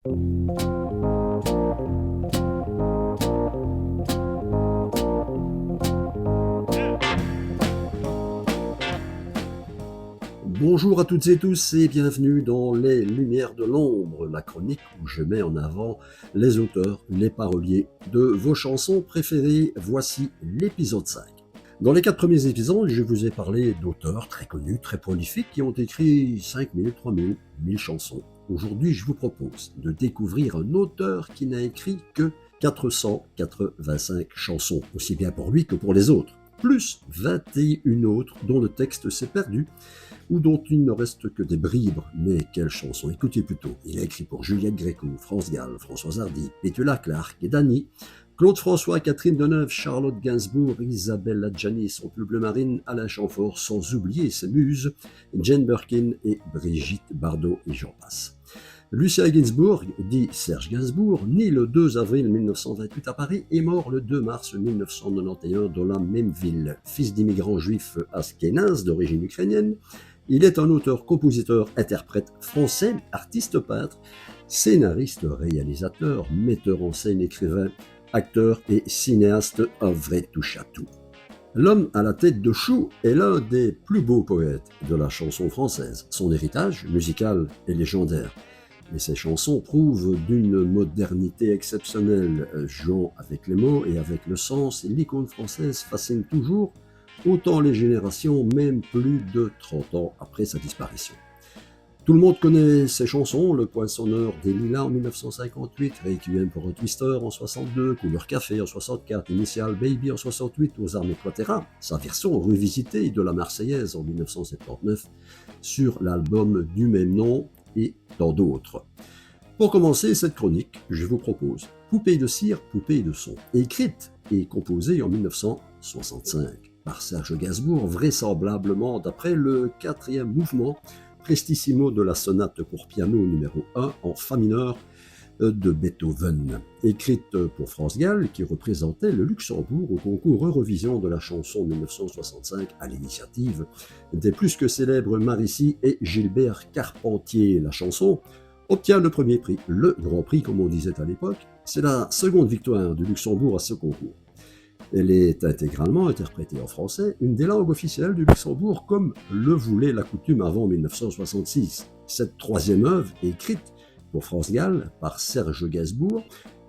Bonjour à toutes et tous et bienvenue dans Les Lumières de l'Ombre, la chronique où je mets en avant les auteurs, les paroliers de vos chansons préférées. Voici l'épisode 5. Dans les 4 premiers épisodes, je vous ai parlé d'auteurs très connus, très prolifiques qui ont écrit 5 000, 3 000, 1000 chansons. Aujourd'hui, je vous propose de découvrir un auteur qui n'a écrit que 485 chansons, aussi bien pour lui que pour les autres, plus 21 autres dont le texte s'est perdu ou dont il ne reste que des bribes. Mais quelle chanson! Écoutez plutôt. Il a écrit pour Juliette Gréco, France Gall, Françoise Hardy, Petula Clark et Dany, Claude François, Catherine Deneuve, Charlotte Gainsbourg, Isabelle Adjani, Son Bleu Marine, Alain Chamfort, sans oublier ses muses, Jane Birkin et Brigitte Bardot et j'en passe. Lucien Gainsbourg, dit Serge Gainsbourg, né le 2 avril 1928 à Paris et mort le 2 mars 1991 dans la même ville. Fils d'immigrants juifs ashkénazes d'origine ukrainienne, il est un auteur, compositeur, interprète français, artiste peintre, scénariste, réalisateur, metteur en scène, écrivain, acteur et cinéaste, un vrai touche-à-tout. L'homme à la tête de chou est l'un des plus beaux poètes de la chanson française. Son héritage musical est légendaire. Et ses chansons prouvent d'une modernité exceptionnelle, jouant avec les mots et avec le sens. Et l'icône française fascine toujours, autant les générations, même plus de 30 ans après sa disparition. Tout le monde connaît ses chansons, Le Poinçonneur des Lilas en 1958, Requiem pour un Twister en 62, Couleur Café en 64, Initial Baby en 68, Aux Armes Quaterra, sa version revisitée de la Marseillaise en 1979 sur l'album du même nom et tant d'autres. Pour commencer cette chronique, je vous propose Poupée de cire, poupée de son, écrite et composée en 1965 par Serge Gainsbourg, vraisemblablement d'après le 4e mouvement Prestissimo de la sonate pour piano numéro 1 en fa mineur de Beethoven, écrite pour France Gall qui représentait le Luxembourg au concours Eurovision de la chanson 1965 à l'initiative des plus que célèbres Marici et Gilbert Carpentier. La chanson obtient le premier prix, le Grand Prix comme on disait à l'époque. C'est la seconde victoire du Luxembourg à ce concours. Elle est intégralement interprétée en français, une des langues officielles du Luxembourg, comme le voulait la coutume avant 1966. Cette troisième œuvre, écrite pour France Gall par Serge Gainsbourg,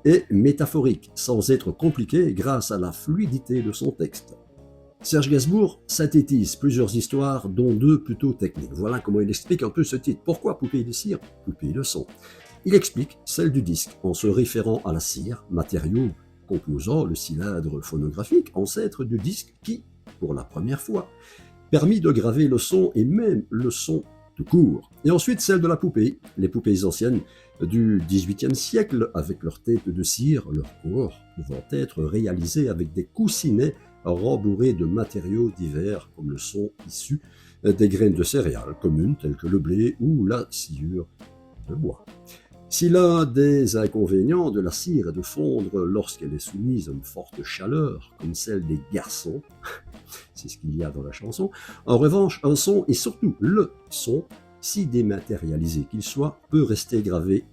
est métaphorique, sans être compliquée grâce à la fluidité de son texte. Serge Gainsbourg synthétise plusieurs histoires, dont 2 plutôt techniques. Voilà comment il explique un peu ce titre. Pourquoi Poupée de cire, poupée de son? Il explique celle du disque, en se référant à la cire, matériau composant le cylindre phonographique, ancêtre du disque qui, pour la première fois, permit de graver le son et même le son tout court. Et ensuite celle de la poupée, les poupées anciennes du XVIIIe siècle, avec leur tête de cire, leur corps pouvant être réalisés avec des coussinets rembourrés de matériaux divers comme le son issu des graines de céréales communes telles que le blé ou la sciure de bois. Si l'un des inconvénients de la cire est de fondre lorsqu'elle est soumise à une forte chaleur, comme celle des garçons, c'est ce qu'il y a dans la chanson, en revanche, un son, et surtout le son, si dématérialisé qu'il soit, peut rester gravé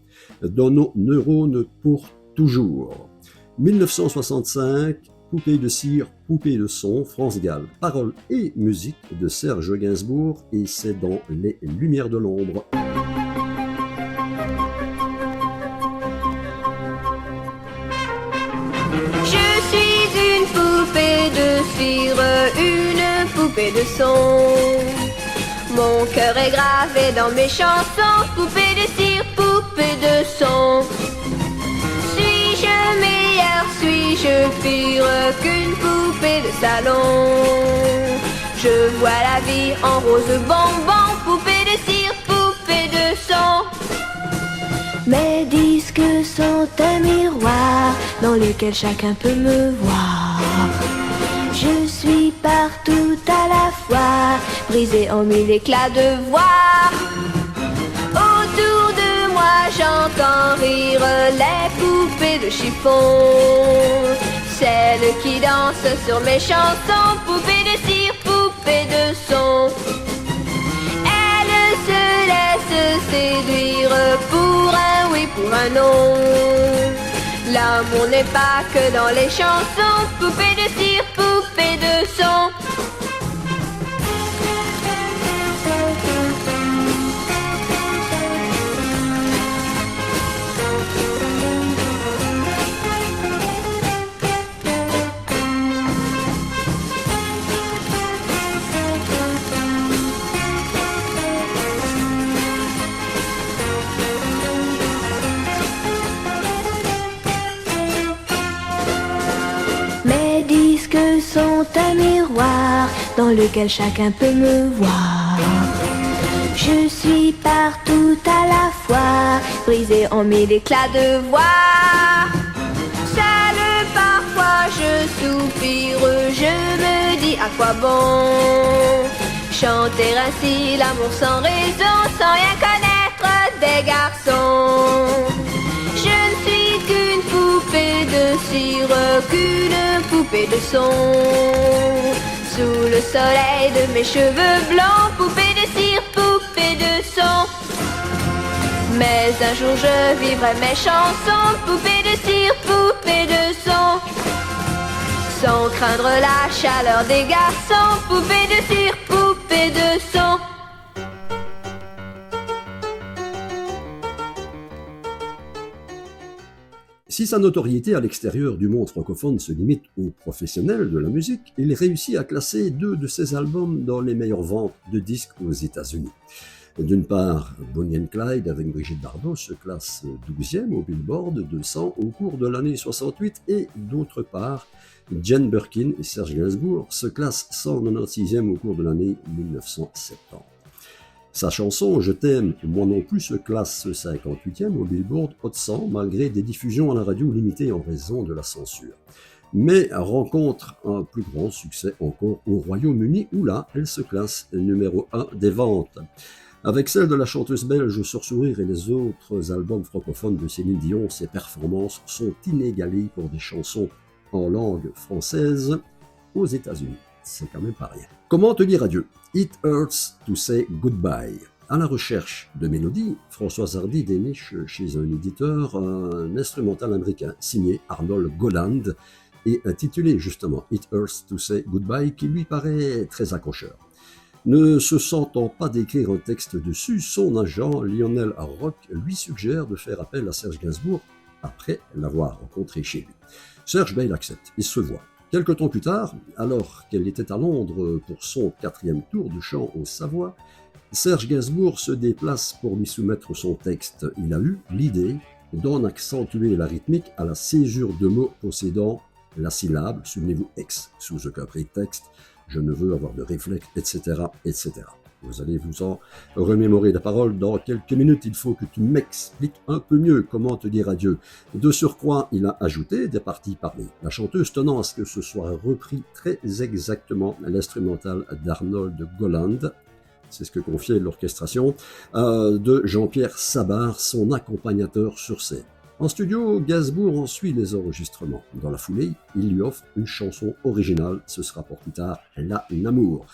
dans nos neurones pour toujours. 1965, Poupée de cire, poupée de son, France Gall, paroles et musique de Serge Gainsbourg, et c'est dans Les Lumières de l'Ombre. Poupée de cire, une poupée de son. Mon cœur est gravé dans mes chansons. Poupée de cire, poupée de son. Suis-je meilleure, suis-je pire qu'une poupée de salon? Je vois la vie en rose bonbon. Poupée de cire, poupée de son. Mes disques sont un miroir dans lequel chacun peut me voir. Je suis partout à la fois, brisée en 1000 éclats de voix. Autour de moi j'entends rire les poupées de chiffon, celles qui dansent sur mes chansons. Poupées de cire, poupées de son. Elles se laissent séduire pour un oui, pour un nom. L'amour n'est pas que dans les chansons, poupée de cire, poupée de son. Sont un miroir dans lequel chacun peut me voir. Je suis partout à la fois, brisée en mille éclats de voix. Seule parfois je soupire, je me dis à quoi bon chanter ainsi l'amour sans raison, sans rien connaître des garçons. Je ne suis qu'une poupée de cire, qu'une poupée de son. Sous le soleil de mes cheveux blancs, poupée de cire, poupée de son. Mais un jour je vivrai mes chansons, poupée de cire, poupée de son. Sans craindre la chaleur des garçons, poupée de cire, poupée de son. Si sa notoriété à l'extérieur du monde francophone se limite aux professionnels de la musique, il réussit à classer 2 de ses albums dans les meilleures ventes de disques aux États-Unis. D'une part, Bonnie and Clyde avec Brigitte Bardot se classe 12e au Billboard 200 au cours de l'année 68 et d'autre part, Jane Birkin et Serge Gainsbourg se classent 196e au cours de l'année 1970. Sa chanson « Je t'aime, moi non plus » se classe 58e au Billboard Hot 100 malgré des diffusions à la radio limitées en raison de la censure. Mais rencontre un plus grand succès encore au Royaume-Uni où là, elle se classe numéro 1 des ventes. Avec celle de la chanteuse belge Sourire et les autres albums francophones de Céline Dion, ses performances sont inégalées pour des chansons en langue française aux États-Unis. C'est quand même pas rien. Comment te dire adieu? It hurts to say goodbye. À la recherche de mélodies, Françoise Hardy déniche chez un éditeur un instrumental américain signé Arnold Goland et intitulé justement It hurts to say goodbye qui lui paraît très accrocheur. Ne se sentant pas d'écrire un texte dessus, son agent Lionel Rock lui suggère de faire appel à Serge Gainsbourg après l'avoir rencontré chez lui. Serge il accepte, il se voit. Quelque temps plus tard, alors qu'elle était à Londres pour son 4e tour de chant au Savoie, Serge Gainsbourg se déplace pour lui soumettre son texte. Il a eu l'idée d'en accentuer la rythmique à la césure de mots possédant la syllabe, souvenez-vous, ex, sous aucun prétexte, je ne veux avoir de réflexe, etc., etc. Vous allez vous en remémorer la parole dans quelques minutes. Il faut que tu m'expliques un peu mieux comment te dire adieu. De surcroît, il a ajouté des parties parlées. La chanteuse tenant à ce que ce soit repris très exactement l'instrumental d'Arnold Goland, c'est ce que confiait l'orchestration, de Jean-Pierre Sabard, son accompagnateur sur scène. En studio, Gainsbourg en suit les enregistrements. Dans la foulée, il lui offre une chanson originale, ce sera pour plus tard L'amour.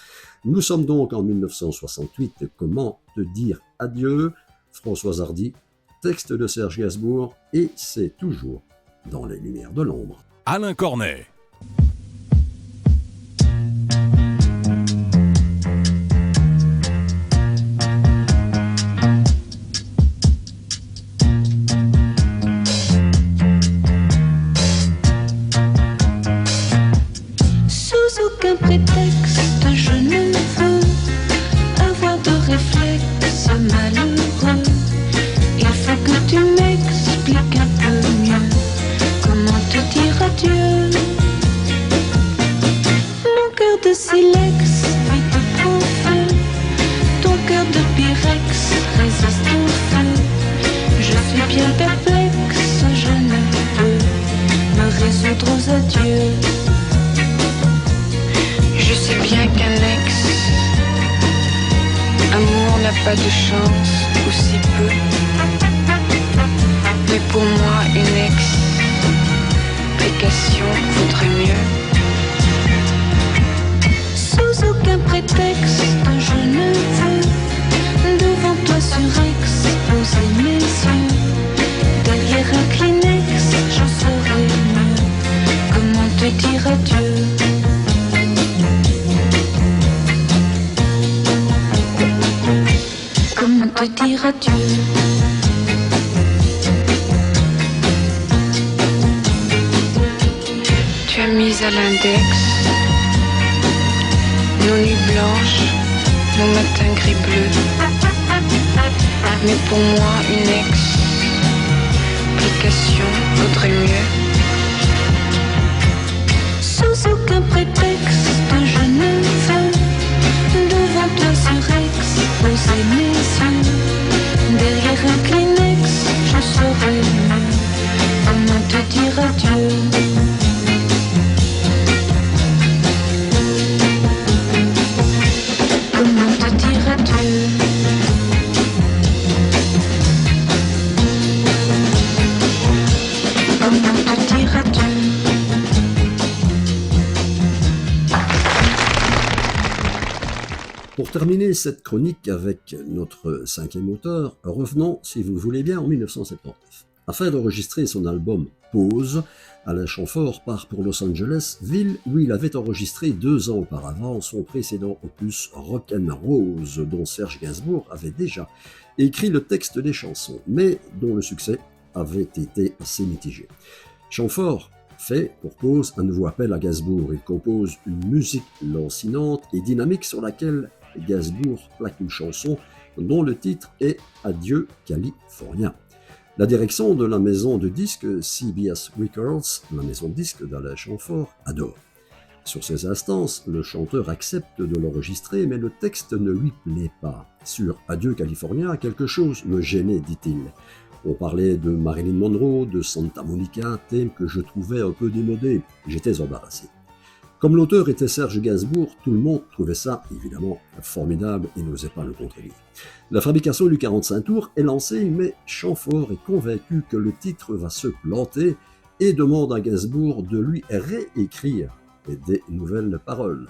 Nous sommes donc en 1968, comment te dire adieu? Françoise Hardy, texte de Serge Gainsbourg, et c'est toujours dans les lumières de l'ombre. Alain Cornet. Aucun prétexte, je ne veux avoir de réflexe malheureux. Il faut que tu m'expliques un peu mieux comment te dire adieu. Mon cœur de silex vit au feu, ton cœur de pyrex résiste au feu. Je suis bien perplexe, je ne peux me résoudre aux adieux. Je sais bien qu'un ex, amour n'a pas de chance, ou si peu. Mais pour moi, une explication vaudrait mieux. Sous aucun prétexte, je ne veux devant toi sur ex poser mes yeux. dire adieu. Comment te dire adieu? Tu as mis à l'index nos nuits blanches, nos matins gris bleus. Mais pour moi, une explication vaudrait mieux. Sans aucun prétexte, je ne veux devant toi surexposer mes yeux. Derrière un Kleenex, je saurais mieux comment te dire adieu. Comment te dire adieu? Comment te dire adieu? Pour terminer cette chronique avec notre cinquième auteur, revenons, si vous le voulez bien, en 1979. Afin d'enregistrer son album Pause, Alain Chamfort part pour Los Angeles, ville où il avait enregistré 2 ans auparavant son précédent opus Rock'n'Rose, dont Serge Gainsbourg avait déjà écrit le texte des chansons, mais dont le succès avait été assez mitigé. Chamfort fait pour Pause un nouveau appel à Gainsbourg. Il compose une musique lancinante et dynamique sur laquelle Gainsbourg plaque une chanson dont le titre est Adieu California. La direction de la maison de disques CBS Records, la maison de disques d'Alain Chamfort, adore. Sur ces instances, le chanteur accepte de l'enregistrer, mais le texte ne lui plaît pas. Sur Adieu California, quelque chose me gênait, dit-il. On parlait de Marilyn Monroe, de Santa Monica, thème que je trouvais un peu démodé. J'étais embarrassé. Comme l'auteur était Serge Gainsbourg, tout le monde trouvait ça, évidemment, formidable et n'osait pas le contredire. La fabrication du 45 tours est lancée, mais Chamfort est convaincu que le titre va se planter et demande à Gainsbourg de lui réécrire des nouvelles paroles.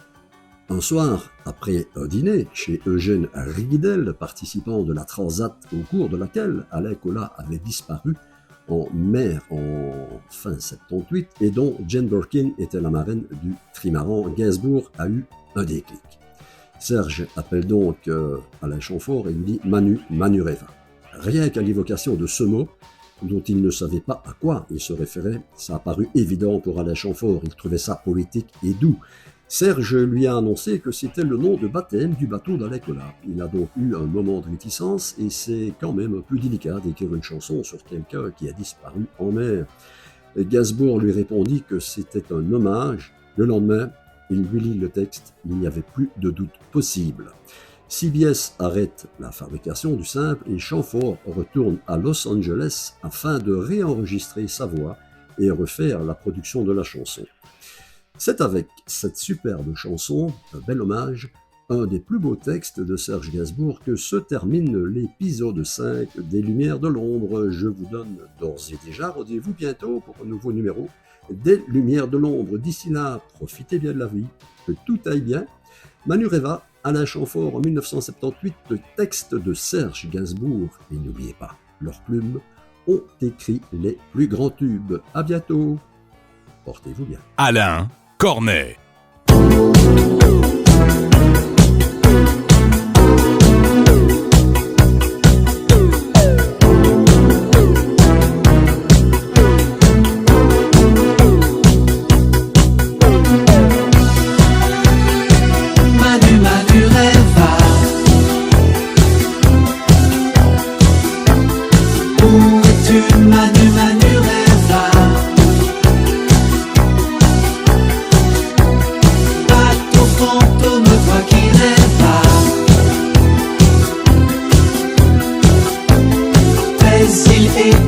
Un soir, après un dîner chez Eugène Riguidel, participant de la Transat au cours de laquelle Alain Colas avait disparu en mer en fin 78 et dont Jane Birkin était la marraine du trimaran, Gainsbourg a eu un déclic. Serge appelle donc Alain Chamfort et lui dit Manu Reva. Rien qu'à l'évocation de ce mot, dont il ne savait pas à quoi il se référait, ça a paru évident pour Alain Chamfort, il trouvait ça poétique et doux. Serge lui a annoncé que c'était le nom de baptême du bateau d'Alain Colas. Il a donc eu un moment de réticence et c'est quand même un peu délicat d'écrire une chanson sur quelqu'un qui a disparu en mer. Gainsbourg lui répondit que c'était un hommage. Le lendemain, il lui lit le texte, il n'y avait plus de doute possible. CBS arrête la fabrication du simple et Chamfort retourne à Los Angeles afin de réenregistrer sa voix et refaire la production de la chanson. C'est avec cette superbe chanson, un bel hommage, un des plus beaux textes de Serge Gainsbourg que se termine l'épisode 5 des Lumières de l'Ombre. Je vous donne d'ores et déjà rendez-vous bientôt pour un nouveau numéro des Lumières de l'Ombre. D'ici là, profitez bien de la vie, que tout aille bien. Manu Reva, Alain Chamfort en 1978, le texte de Serge Gainsbourg. Et n'oubliez pas, leurs plumes ont écrit les plus grands tubes. À bientôt. Portez-vous bien. Alain Cornet.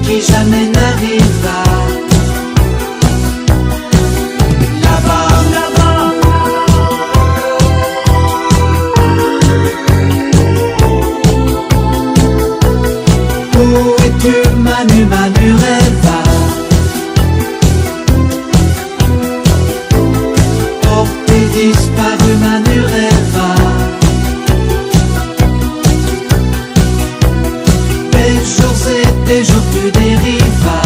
Qui jamais n'arriva. Là-bas, là-bas. Où es-tu, Manu, Manu Reva? Porté disparu, Manu Reva. Des jours tu dérivas.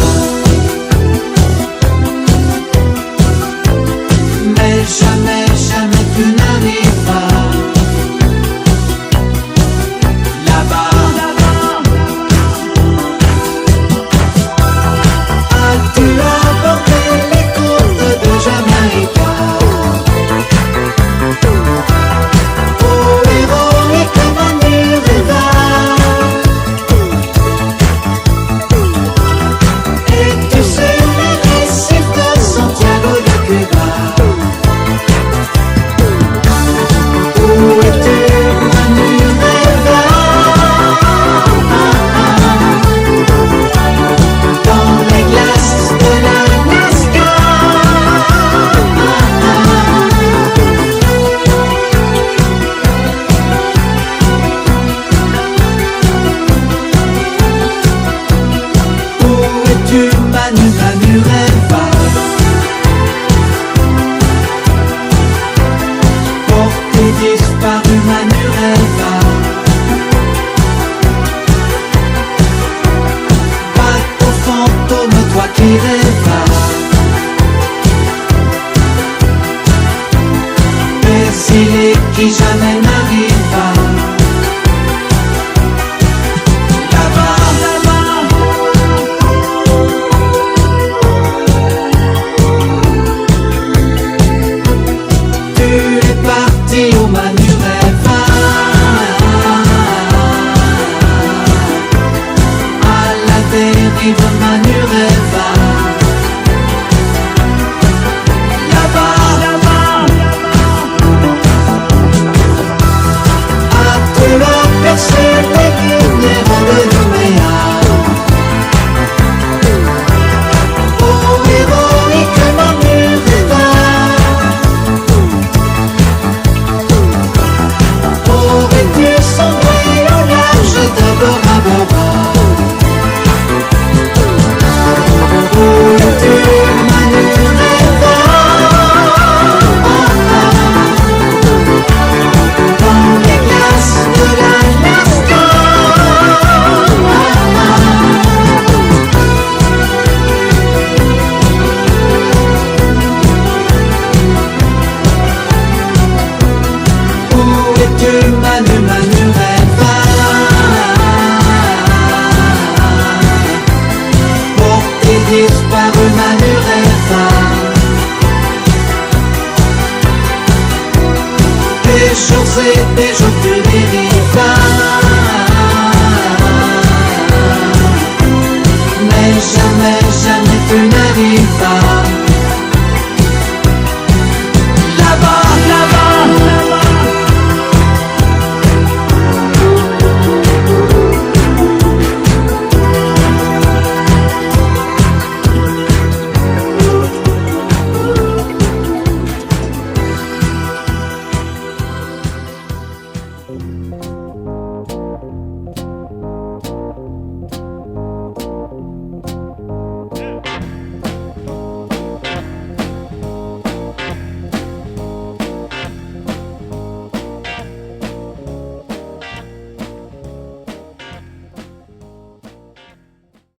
Rêva. Exilé qui jamais n'arriva. Là-bas, là-bas, tu es parti au Manureva. À la dérive Manureva. Percer les lumières de Nouméa. Oh, héroïque Manureva. Aurais-tu sombré au large de Bora Bora? Où es-tu Manureva? Dans les glaces de l'Alaska. Où es-tu Manureva? Porté disparu Manureva. Des jours et des jours tu dérivas. Mais jamais, jamais tu n'arrives.